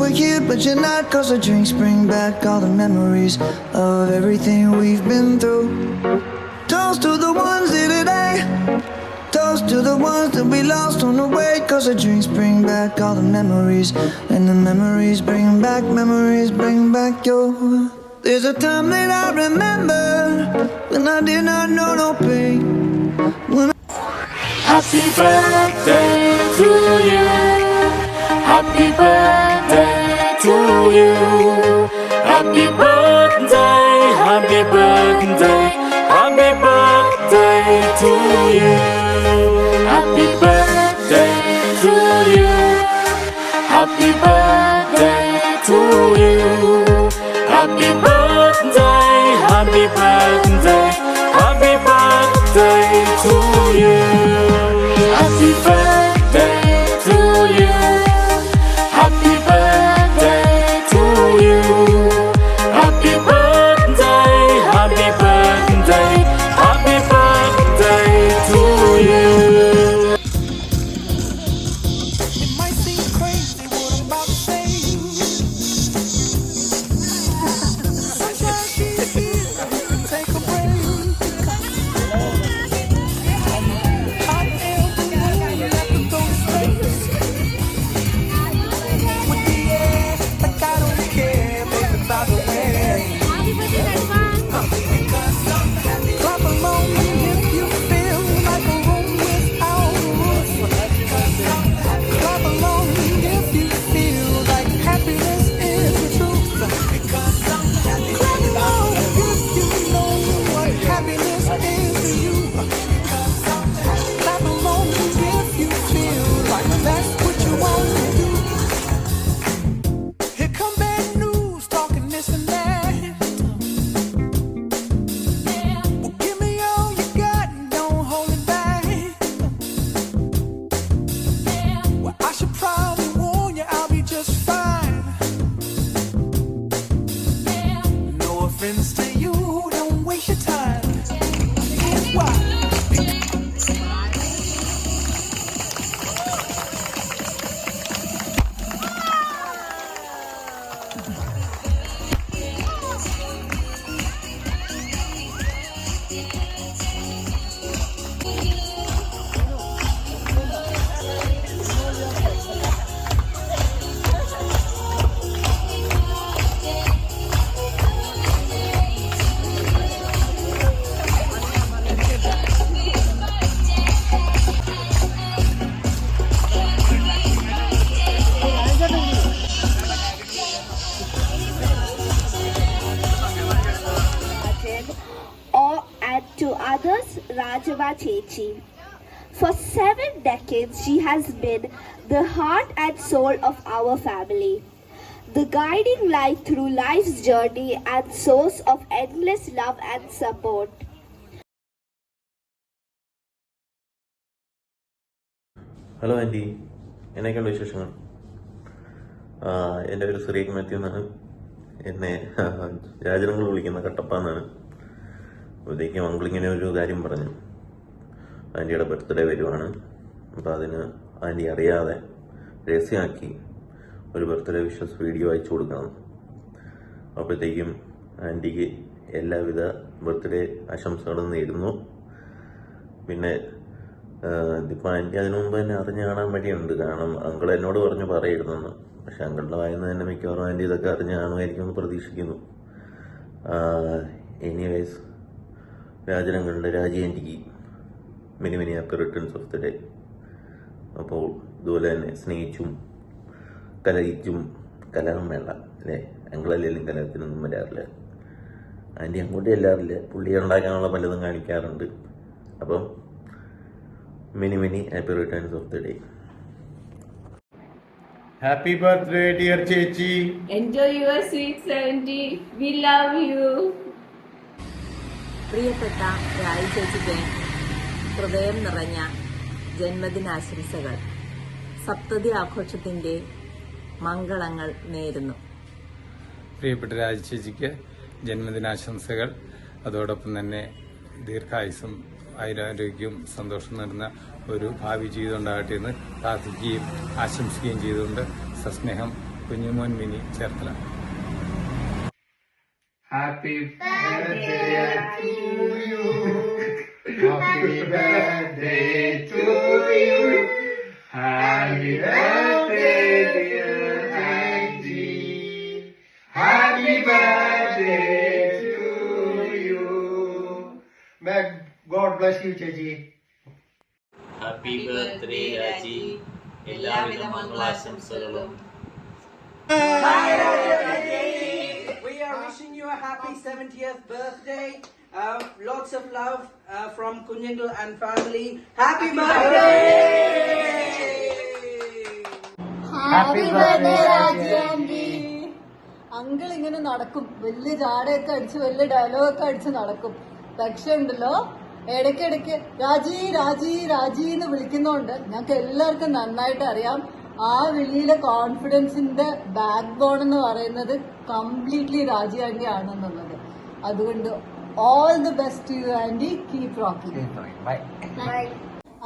were here, but you're not. 'Cause the drinks bring back all the memories of everything we've been through. Toast to the ones here today. Toast to the ones that we lost on the way. 'Cause the drinks bring back all the memories, and the memories bring back your. There's a time that I remember when I did not know no pain. Happy birthday to you. Happy birthday to you. Happy birthday, happy birthday, happy birthday to you. Happy birthday to you. Happy birthday to you. Happy birthday, happy birthday, happy birthday to you. Happy birthday to you. Happy birthday to you. Happy birthday, happy birthday, happy birthday to you. It might seem crazy what I'm about to say. Sunshine, she's here. Take a break. I am the one that can go to space. With the air, like I don't care, baby, by the way. Clap along if you feel like a room without a roof. Clap along if you feel like happiness is the truth. Clap along if you know what happiness is to you. Clap along if you feel like that's what you want to do. Here come bad news, talking this and that. Well, give me all you got and don't hold it back. Well, I should probably warn you, I'll be just fine. No offense to you, don't waste your time. Here's why. Or and to others, Rajava Chechi. For 7 decades, she has been the heart and soul of our family, the guiding light through life's journey and source of endless love and support. Hello aunty, എന്നൊക്കെയുള്ള വിശേഷങ്ങൾ? എൻ്റെ പേര് സുരേഖ് മാത്യു എന്നാണ്. എന്നെ രാജനങ്ങൾ വിളിക്കുന്ന കട്ടപ്പ എന്നാണ്. അപ്പോഴത്തേക്കും അങ്കിളിങ്ങനെ ഒരു കാര്യം പറഞ്ഞു, ആൻറ്റിയുടെ ബർത്ത്ഡേ വരുവാണ്, അപ്പോൾ അതിന് ആൻറ്റി അറിയാതെ രഹസ്യമാക്കി ഒരു ബർത്ത്ഡേ വിഷസ് വീഡിയോ അയച്ചു കൊടുക്കണം. അപ്പോഴത്തേക്കും ആൻറ്റിക്ക് എല്ലാവിധ ബർത്ത്ഡേ ആശംസകളും നേരുന്നു. പിന്നെ ഇതിപ്പോൾ ആൻറ്റി അതിനു മുമ്പ് തന്നെ അറിഞ്ഞു കാണാൻ വേണ്ടിയുണ്ട്, കാരണം അങ്കിൾ എന്നോട് പറഞ്ഞു പറയരുതെന്ന്. പക്ഷെ അങ്കിളുടെ വായന തന്നെ മിക്കവാറും ആൻറ്റി ഇതൊക്കെ അറിഞ്ഞ് കാണുമായിരിക്കും എന്ന് പ്രതീക്ഷിക്കുന്നു. എനിവേസ്, രാജനങ്ങളുടെ രാജി ആൻറ്റിക്ക് many many happy returns of the day. അപ്പോൾ ഇതുപോലെ തന്നെ സ്നേഹിച്ചും കലഹിച്ചും, കലഹം വേണ്ട അല്ലേ, അങ്കിളല്ലെങ്കിലും കലഹത്തിനൊന്നും വരാറില്ല. ആൻറ്റി അങ്ങോട്ട് ചെല്ലാറില്ല, പുള്ളി ഉണ്ടാക്കാനുള്ള പലതും കാണിക്കാറുണ്ട്. അപ്പം many many happy returns of the day. Happy birthday, dear Chechi. Enjoy your sweet 70. We love you. പ്രിയപ്പെട്ട രായി ചേച്ചിക്ക് ഹൃദയം നിറഞ്ഞ ജന്മദിനാശംസകൾ. സപ്തതി ആഘോഷത്തിന്റെ മംഗളങ്ങൾ നേരുന്നു. പ്രിയപ്പെട്ട രാജി ചേച്ചിക്ക് ജന്മദിനാശംസകൾ. അതോടൊപ്പം തന്നെ ദീർഘായുസ്സും ആയുരാരോഗ്യവും സന്തോഷം നിറഞ്ഞ ഒരു ഭാവി ജീവിതം ഉണ്ടാകട്ടെ എന്ന് പ്രാർത്ഥിക്കുകയും ആശംസിക്കുകയും ചെയ്തുകൊണ്ട് സസ്നേഹം Kunjumon Mini Cherthala. Happy birthday to you. Happy birthday to you. Happy birthday dear Angie. Happy birthday to you. May God bless you, Chechi. Happy birthday രാജി. എല്ലാവിധ മംഗളാശംസകളും. We are wishing you a happy 70th birthday. Lots of love from Kunjingal and family. Happy birthday! Happy birthday, Raji. Uncle ഇങ്ങനെ നടക്കും, വലിയ ജാടയൊക്കെ അടിച്ച് വലിയ ഡയലോഗൊക്കെ അടിച്ച് നടക്കും. പക്ഷെ ഉണ്ടല്ലോ, ഇടയ്ക്കിടയ്ക്ക് രാജി രാജി രാജി എന്ന് വിളിക്കുന്നോണ്ട് ഞങ്ങൾക്ക് എല്ലാവർക്കും നന്നായിട്ട് അറിയാം ആ വിളിയിലെ കോൺഫിഡൻസിന്റെ ബാക്ക് ബോൺ എന്ന് പറയുന്നത് കംപ്ലീറ്റ്ലി രാജി ആന്റി ആണെന്നുള്ളത്. അതുകൊണ്ട് all the best to you aunty, keep rocking.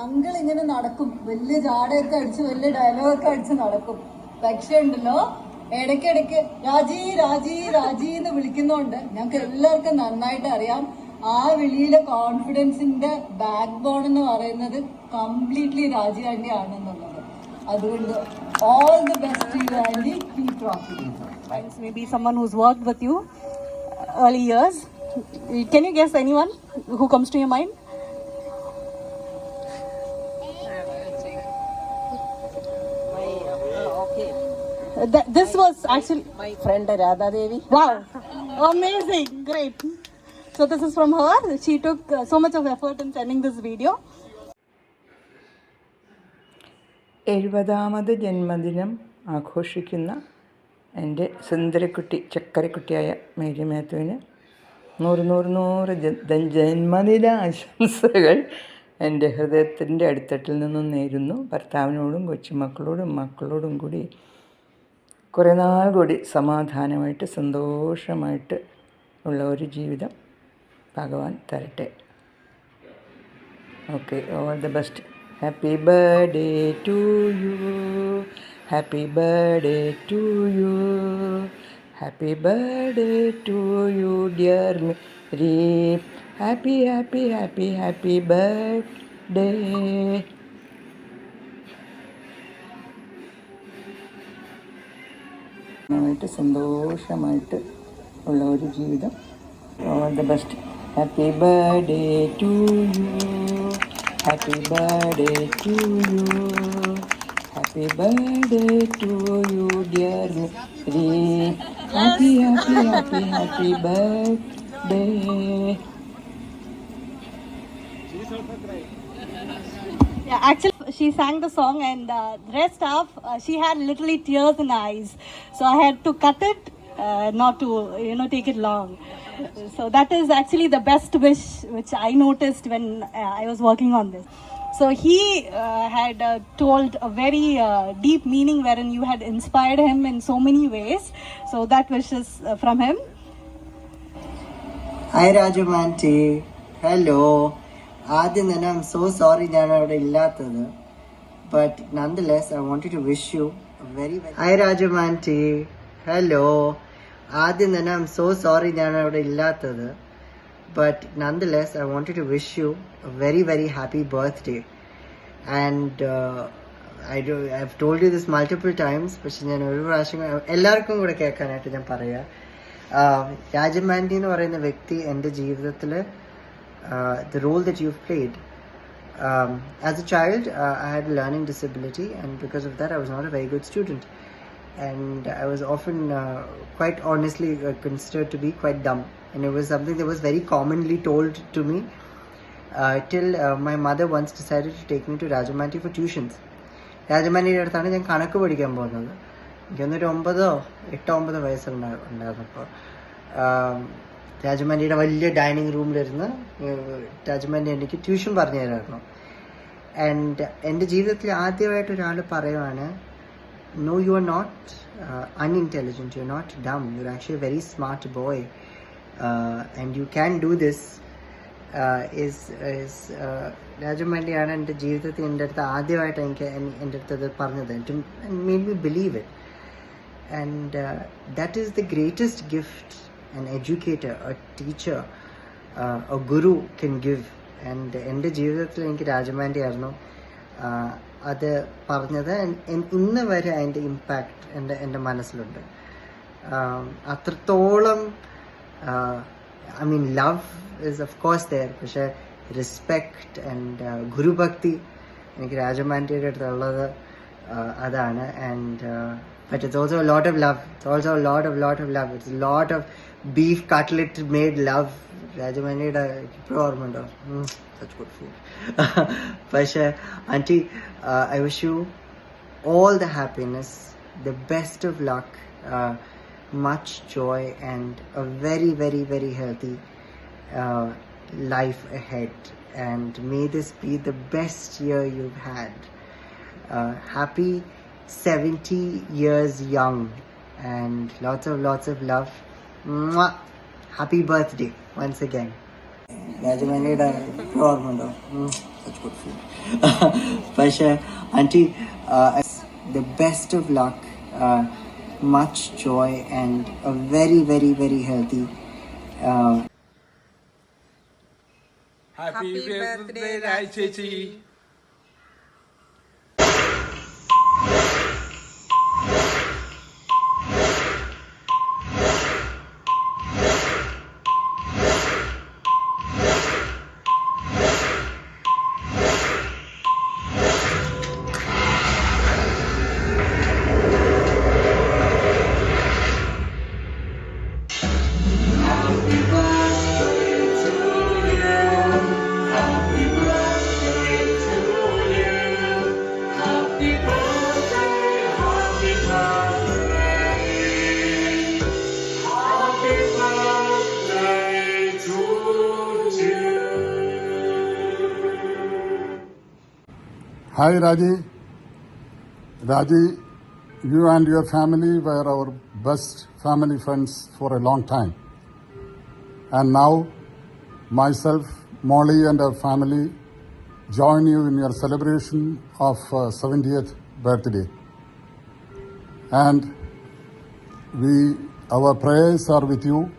Uncle ഇങ്ങനെ നടക്കും, വലിയ ജാടയൊക്കെ അടിച്ച് വലിയ ഡയലോഗൊക്കെ അടിച്ച് നടക്കും. പക്ഷെ ഉണ്ടല്ലോ, ഇടയ്ക്കിടയ്ക്ക് രാജി രാജി രാജി എന്ന് വിളിക്കുന്നോണ്ട് ഞങ്ങൾക്ക് എല്ലാവർക്കും നന്നായിട്ട് അറിയാം ആ വിളിയിലെ കോൺഫിഡൻസിന്റെ ബാക്ക് ബോൺ എന്ന് പറയുന്നത് കംപ്ലീറ്റ്ലി രാജി ആന്റി ആണെന്നുള്ളത്. അതുകൊണ്ട് all the best to you aunty, keep rocking. Maybe someone who's worked with you early years. Can you guess anyone who comes to your mind? This was actually My friend Radha Devi. wow, amazing, great. So this is from her. She took so much of effort in sending this video. 70ാമത് ജന്മദിനം ആഘോഷിക്കുന്ന എൻ്റെ സുന്ദരക്കുട്ടി ചക്കരക്കുട്ടിയായ Mary മാത്യുവിന് 100 ജന്മദിന ആശംസകൾ എൻ്റെ ഹൃദയത്തിൻ്റെ അടിത്തട്ടിൽ നിന്നും നേരുന്നു. ഭർത്താവിനോടും കൊച്ചുമക്കളോടും മക്കളോടും കൂടി കുറേ നാൾ കൂടി സമാധാനമായിട്ട് സന്തോഷമായിട്ട് ഉള്ള ഒരു ജീവിതം ഭഗവാൻ തരട്ടെ. Okay, all the best. Happy birthday to you. Happy birthday to you. Happy birthday to you dear Mary. Happy happy happy happy birthday. സന്തോഷമായിട്ട് ഉള്ള ഒരു ജീവിതം. All the best. Happy birthday to you. Happy birthday to you. Happy birthday to you dear Mary. Happy happy happy happy birthday. Yeah, actually she sang the song and the rest of she had literally tears in her eyes. So I had to cut it, not to take it long. So that is actually the best wish which I noticed when I was working on this. So he had told a very deep meaning wherein you had inspired him in so many ways. So that wish is from him. Hi Raju Aunty. Hello. ആദ്യം തന്നെ I am so sorry ഞാൻ അവിടെ ഇല്ലാത്തത്. But nonetheless I wanted to wish you very very. Hi Raju auntie. Hello. ആദ്യം തന്നെ I am so sorry ഞാൻ അവിടെ ഇല്ലാത്തത്. But nonetheless I wanted to wish you very very happy birthday. And I have told you this multiple times. പക്ഷെ ഞാൻ ഒരു പ്രാവശ്യം എല്ലാവർക്കും കൂടെ കേൾക്കാനായിട്ട് ഞാൻ പറയാം. രാജു ആൻറ്റി എന്ന് പറയുന്ന വ്യക്തി എൻ്റെ ജീവിതത്തിൽ the role that you've played. As a child, I had a learning disability, and because of that I was not a very good student, and I was often quite honestly considered to be quite dumb, and it was something that was very commonly told to me till my mother once decided to take me to Rajamanti for tuitions. രാജമാനിയുടെ അടുത്താണ് ഞാൻ കണക്ക് പഠിക്കാൻ പോകുന്നത്. എനിക്കൊന്നൊരു 8-9 വയസ്സുണ്ടായിരുന്നപ്പോൾ രാജമാനിയുടെ വലിയ dining റൂമിലിരുന്ന് രാജമാനി എനിക്ക് tuition പറഞ്ഞു തരായിരുന്നു. And എൻ്റെ ജീവിതത്തിൽ ആദ്യമായിട്ട് ഒരാൾ പറയുവാണ്, no you are not unintelligent, you are not dumb, you are actually a very smart boy and you can do this. രാജമാനിയാണ് എൻ്റെ ജീവിതത്തിൽ എൻ്റെ അടുത്ത് ആദ്യമായിട്ട് എൻ്റെ അടുത്ത് അത് പറഞ്ഞത്. To made me believe it. and that is the greatest gift an educator, a teacher, a guru can give. And എൻ്റെ ജീവിതത്തിൽ എനിക്ക് രാജമാൻ്റെ ആയിരുന്നു അത് പറഞ്ഞത്. ഇന്ന് വരെ അതിൻ്റെ ഇമ്പാക്റ്റ് എൻ്റെ മനസ്സിലുണ്ട്. അത്രത്തോളം I mean love is of course there, പക്ഷേ റെസ്പെക്റ്റ് ആൻഡ് ഗുരുഭക്തി എനിക്ക് രാജമാൻ്റെ അടുത്തുള്ളത് അതാണ്. And but it's also a lot of love. It's also a lot of love. It's a lot of beef cutlet made love. Rajamanida oormundo. Such good food. Pasha auntie, I wish you all the happiness, the best of luck, much joy, and a very, very, very healthy life ahead. And may this be the best year you've had. Happy 70 years young, and lots of love. Mwah. Happy birthday once again. Rajamanida oormundo. Such good food. Pasha auntie, the best of luck, much joy, and a very, very, very healthy Happy birthday, Rai Chechi. Hi Raji. Raji, you and your family were our best family friends for a long time. And now, myself, Molly and our family join you in your celebration of 70th birthday. And our prayers are with you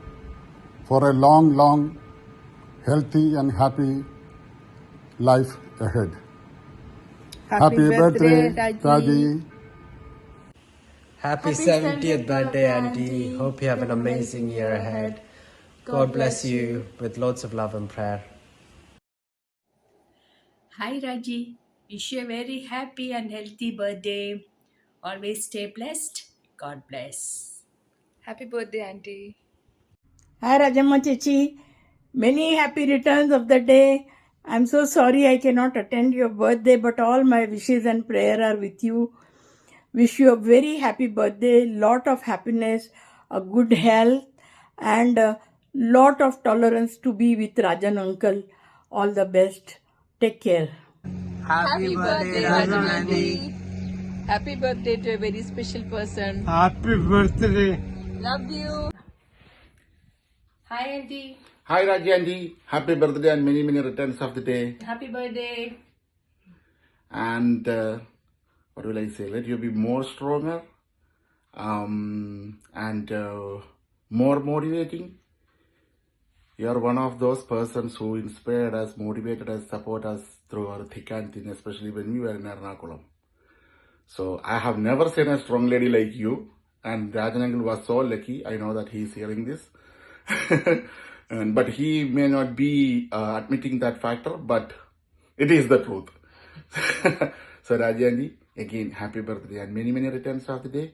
for a long, healthy and happy life ahead. Happy birthday, Raji. Happy 70th birthday, Auntie. Hope you have an amazing year ahead. God bless you with lots of love and prayer. Hi Raji, wish you a very happy and healthy birthday. Always stay blessed. God bless. Happy birthday, Auntie. Hi Rajamma Chechi, many happy returns of the day. I'm so sorry I cannot attend your birthday, but all my wishes and prayer are with you. Wish you a very happy birthday, lot of happiness, a good health, and a lot of tolerance to be with Rajan uncle. All the best. Take care. Happy birthday, Rajan Auntie. Happy birthday to a very special person. Happy birthday. Love you. Hi Auntie. Hi Raji Auntie. Happy birthday and many returns of the day. Happy birthday. And what will I say? Let you be more stronger and more motivating. You are one of those persons who inspired us, motivated us, support us through our thick and thin, especially when we were in Ernakulam. So I have never seen a strong lady like you, and Rajan uncle was so lucky. I know that he is hearing this. But he may not be admitting that factor, but it is the truth. So Rajanji, again, happy birthday and many returns of the day.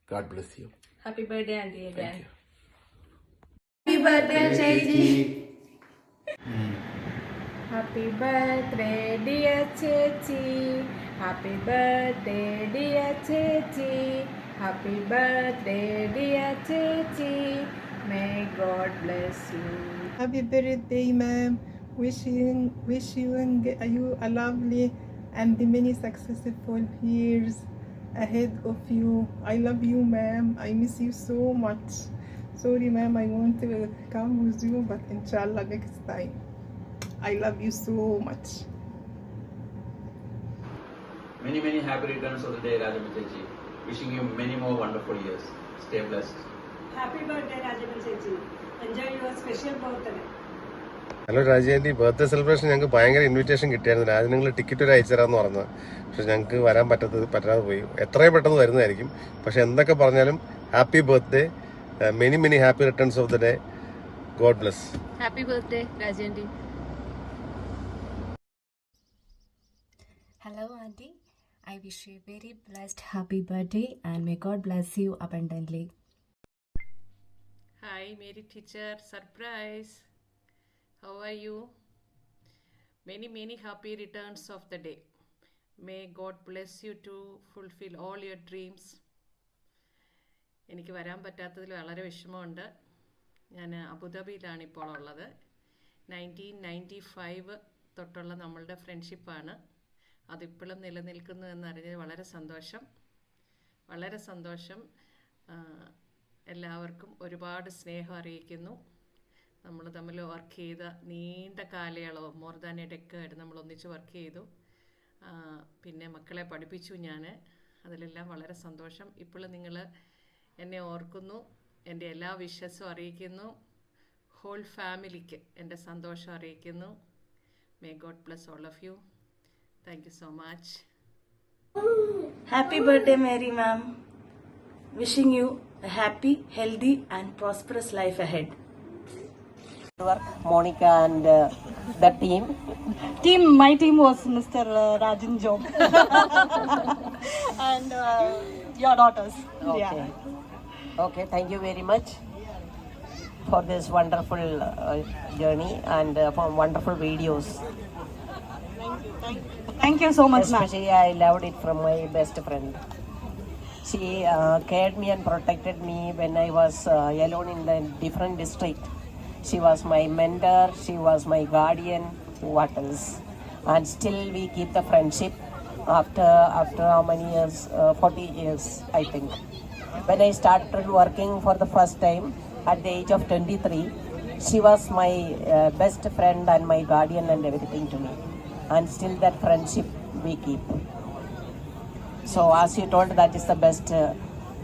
God bless you. Happy birthday, Auntie, again. Happy birthday, Chechi. Happy birthday, dear Chechi. Happy birthday, dear Chechi. Happy birthday, dear Chechi. May God bless you. Happy birthday, ma'am. Wish you a lovely and many successful years ahead of you. I love you, ma'am. I miss you so much. Sorry, ma'am, I want to come with you, but inshallah next time. I love you so much. Many happy returns of the day, Rajamanchechi. Wishing you many more wonderful years. Stay blessed. Happy birthday, Rajaman Chechi. Enjoy your special birthday. Hello രാജേൻ്റെ birthday celebration ഞങ്ങൾക്ക് ഭയങ്കര invitation കിട്ടിയായിരുന്നു. രാജ നിങ്ങൾ ticket വരെ അയച്ചു തരാമെന്ന് പറഞ്ഞത്, പക്ഷെ ഞങ്ങൾക്ക് വരാൻ പറ്റാതെ പോയി. എത്രയും പെട്ടെന്ന് വരുന്നതായിരിക്കും. പക്ഷെ എന്തൊക്കെ പറഞ്ഞാലും happy birthday, many many happy returns of the day. God bless. Happy birthday രാജേൻ്റെ. Hello auntie, I wish you a very blessed happy birthday and may God bless you abundantly. Hi Mary teacher, surprise. How are you? Many happy returns of the day. May God bless you to fulfill all your dreams. എനിക്ക് വരാൻ പറ്റാത്തതിൽ വളരെ വിഷമമുണ്ട്. ഞാൻ അബുദാബിയിലാണ് ഇപ്പോൾ ഉള്ളത്. 1995 തൊട്ടുള്ള നമ്മളുടെ ഫ്രണ്ട്ഷിപ്പാണ്. അതിപ്പോഴും നിലനിൽക്കുന്നു എന്നറിഞ്ഞത് വളരെ സന്തോഷം. എല്ലാവർക്കും ഒരുപാട് സ്നേഹം അറിയിക്കുന്നു. നമ്മൾ തമ്മിൽ വർക്ക് ചെയ്ത നീണ്ട കാലയളവ്, മോർ ദാൻ എ ഡെക്കേഡ് നമ്മൾ ഒന്നിച്ച് വർക്ക് ചെയ്തു. പിന്നെ മക്കളെ പഠിപ്പിച്ചു ഞാൻ. അതിലെല്ലാം വളരെ സന്തോഷം. ഇപ്പോഴും നിങ്ങൾ എന്നെ ഓർക്കുന്നു, എൻ്റെ എല്ലാ വിഷസും അറിയിക്കുന്നു. ഹോൾ ഫാമിലിക്ക് എൻ്റെ സന്തോഷം അറിയിക്കുന്നു. May God bless all of you. Thank you so much. Happy birthday, Mary ma'am. Wishing you a happy, healthy and prosperous life ahead. Monica and the team. My team was Mr. Rajan Job and your daughters. Okay. Okay, thank you very much for this wonderful journey and for wonderful videos. Thank you so much. Especially I loved it from my best friend. She cared me and protected me when I was alone in the different district. She was my mentor, she was my guardian, what else. And still we keep the friendship after how many years? 40 years I think. When I started working for the first time at the age of 23, she was my best friend and my guardian and everything to me. And still that friendship we keep. So as you told, that is the best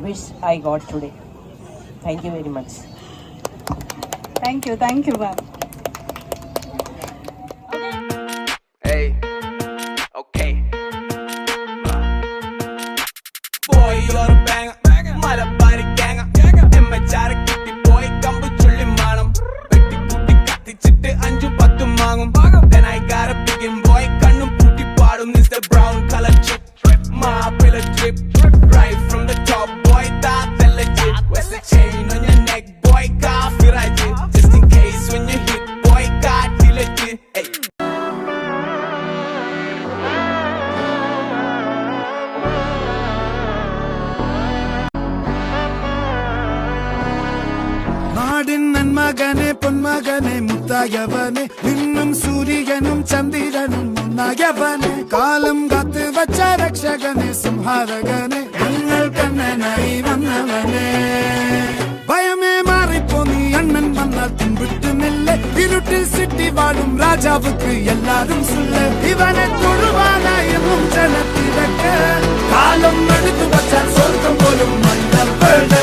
wish I got today. Thank you very much. Thank you ma'am. Hey, okay. Boy, you're a banger. Malapari ganger. Emmachara kitti boy, kambu chulli manam. Petti putti kathichitte 5-10 mangum. Then I got a big boy, kannu putti paadum. Is the brown color chip, maapila drip. Right from the top, boy, that's legit. Where's the chain on your neck, boy? Coffee right. Just in case when you hit, boy, got legit. Hey. നാടിൻ നന്മകനെ പൊന്മകനെ മുത്തായവനെ നിന്നും സൂര്യനും ചന്ദ്രനും ഒന്നായവനെ കാലം കാത്ത് വച്ച രക്ഷകനെ സംഹാരകനെ ഞങ്ങൾ കണ്ണനായി വന്നവനെ ഭയമേ മാറിപ്പോ നീ അണ്ണൻ വന്നാൽ പിൻവിട്ടുമില്ലേ ഇരുട്ടിൽ സിറ്റി വാഴും രാജാവുക്ക് എല്ലാരും സുല്ലേ ഇവനെ തൊഴുവാനായും ജനത്തിരക്ക് കാലം എടുത്തു വച്ചാൽ സ്വർഗം പോലും മണ്ണപ്പേട്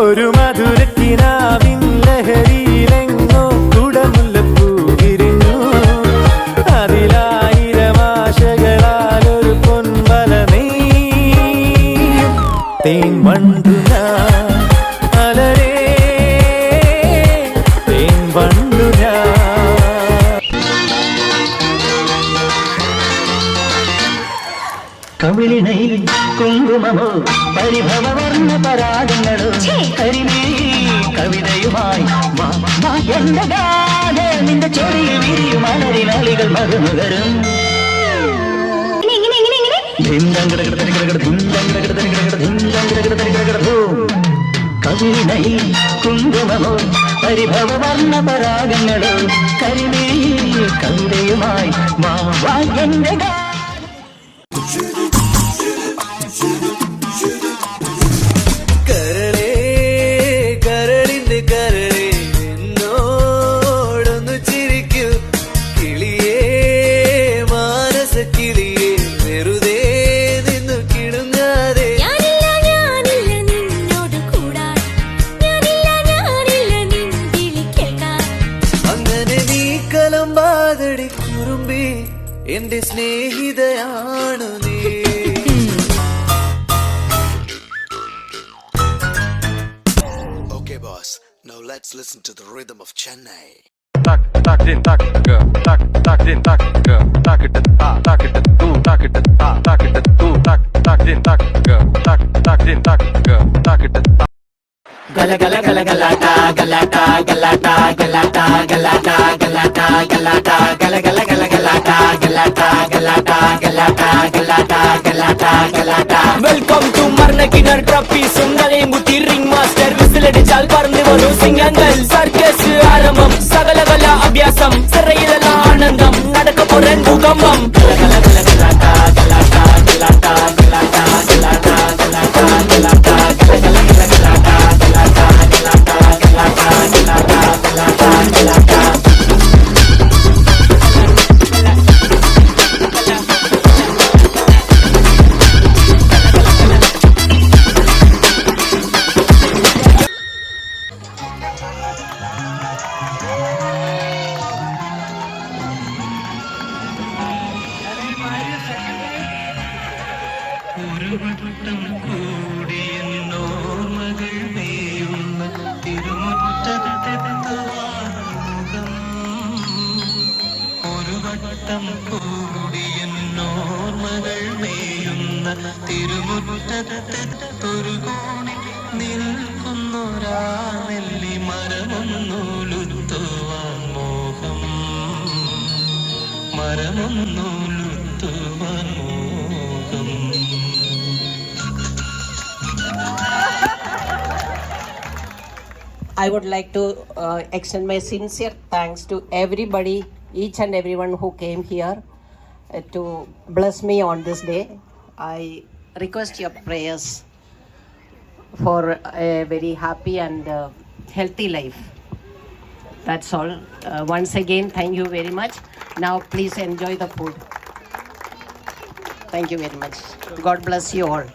ഒരു മധുരത്തിനാവിൻ ലഹരിയിലെങ്ങോ കുടമുല്ലപ്പൂ വിരിഞ്ഞു കവിളിണൈ കുങ്കുമമോ പരിഭവവർണ്ണ പരാഗങ്ങളോ കരിമീ കവിതയുമായി എന്റെ ഗാഥ നിന്റെ ചൊടിയിൽ വിരിയും അലരിനാളികൾ മറുമുകരും കവിളിണൈ കുങ്കുമമോ പരിഭവവർണ്ണ പരാഗങ്ങളോ കരിമീ കവിതയുമായി എന്റെ കരളേ കരളിന്റെ കരളേ എന്നോടൊന്നു ചിരിക്കൂ കിളിയേ മാനസ കിളിയേ വെറുതെ നിന്നു കിടുങ്ങാതെ അങ്ങനെ നീ കലമ്പാതടി കുറുമ്പി എന്റെ സ്നേഹിതയാണു നീ. Okay, boss. Now let's listen to the rhythm of Chennai. Tak tak din tak ga tak tak din tak ga tak it ta tak it tu tak it ta tak it tu tak tak din tak ga tak tak din tak ga tak it ta. Gala gala gala galata galata galata galata galata galata galata gala gala gala galata galata galata galata galata galata galata. Welcome to Marnakinar Trophy Sungale Muthi Ring Master Whistle Chal Parnu Varu Singangal Circus Arambam Sagala Gala Abhyasam Sarayila Anandam Nadakaporan Bhukambam Gala gala gala galata galata galata galata galata galata galata gala gala gala galata galata galata galata galata galata. I would like to extend my sincere thanks to everybody, each and everyone who came here to bless me on this day. I request your prayers for a very happy and healthy life. That's all. Once again, thank you very much. Now please enjoy the food. Thank you very much. God bless you all.